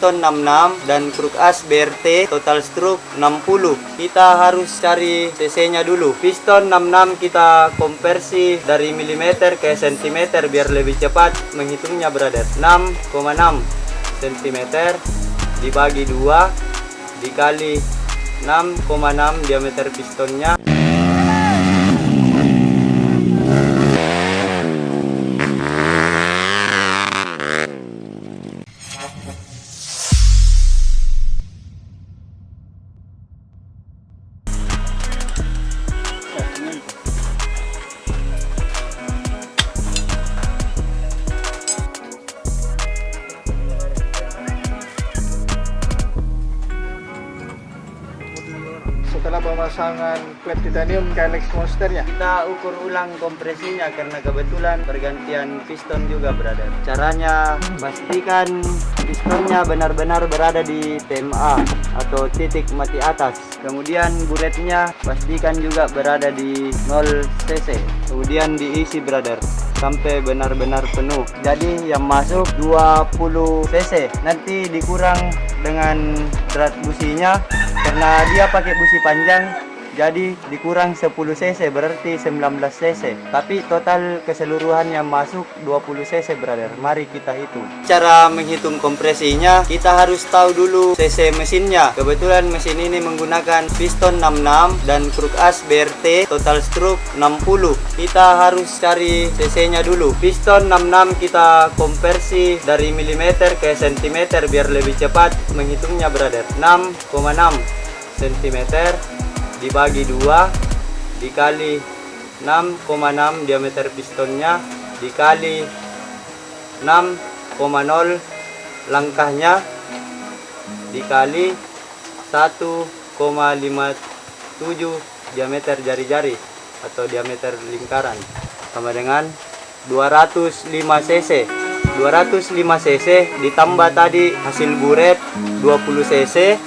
piston 66 dan kruk as BRT total stroke 60. Kita harus cari cc-nya dulu. Piston 66 kita konversi dari milimeter ke sentimeter biar lebih cepat menghitungnya, brother. 6,6 cm dibagi 2 dikali 6,6 diameter pistonnya. Setelah pemasangan plat titanium Calyx Monsternya, Kita ukur ulang kompresinya karena kebetulan pergantian piston juga, brother. Caranya, pastikan pistonnya benar-benar berada di TMA atau titik mati atas. Kemudian buretnya pastikan juga berada di 0 cc. Kemudian diisi, brother, sampai benar-benar penuh. Jadi yang masuk 20 cc. Nanti dikurang dengan drat businya karena dia pakai busi panjang, jadi dikurang 10 cc berarti 19 cc. Tapi total keseluruhan yang masuk 20 cc, brother. Mari kita hitung. Cara menghitung kompresinya, kita harus tahu dulu cc mesinnya. Kebetulan mesin ini menggunakan piston 66 dan kruk as BRT total stroke 60. Kita harus cari cc-nya dulu. Piston 66 kita konversi dari milimeter ke sentimeter biar lebih cepat menghitungnya, brother. 6,6 cm dibagi 2 dikali 6,6 diameter pistonnya dikali 6,0 langkahnya dikali 1,57 diameter jari-jari atau diameter lingkaran sama dengan 205 cc. 205 cc ditambah tadi hasil buret 20 cc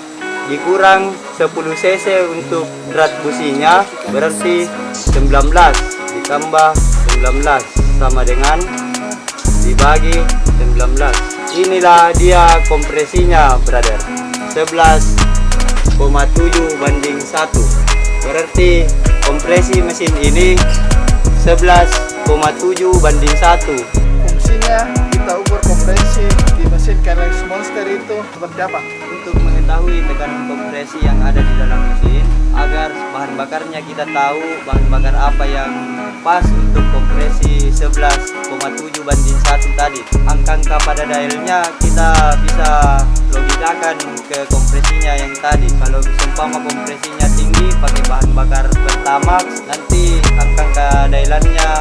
dikurang 10 cc untuk drat businya berarti 19 ditambah 19 sama dengan dibagi 19. Inilah dia kompresinya, brother. 11,7 banding 1. Berarti kompresi mesin ini 11,7 banding 1. fungsinya kita ukur kompresi di mesin Calyx Monster itu seperti apa? Untuk mengetahui tekanan kompresi yang ada di dalam mesin, agar bahan bakarnya kita tahu bahan bakar apa yang pas untuk kompresi 11,7 banding 1 tadi. Angka-angka pada dialnya kita bisa logikakan ke kompresinya yang tadi. Kalau seumpama kompresinya tinggi pakai bahan bakar Pertamax, nanti angka-angka dialannya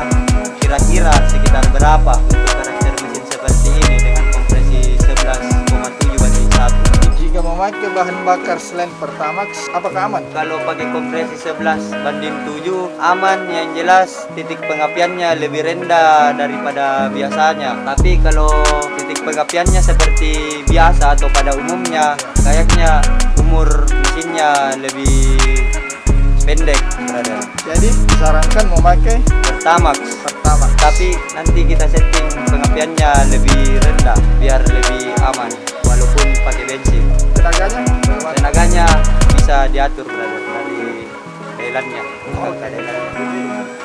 kira-kira sekitar berapa untuk karakter mesin seperti ini dengan kompresi 11,7 banding 1. Jika memakai bahan bakar selain Pertamax, apakah aman? Kalau pakai kompresi 11 banding 7 aman, yang jelas titik pengapiannya lebih rendah daripada biasanya. Tapi kalau titik pengapiannya seperti biasa atau pada umumnya, kayaknya umur mesinnya lebih pendek, brother. Jadi disarankan memakai Pertamax. Pertamax. Tapi nanti kita setting pengapiannya lebih rendah biar lebih aman walaupun pakai bensin. Tenaganya bagaimana? Tenaganya bisa diatur, brother, dari dialannya. Angka dialannya.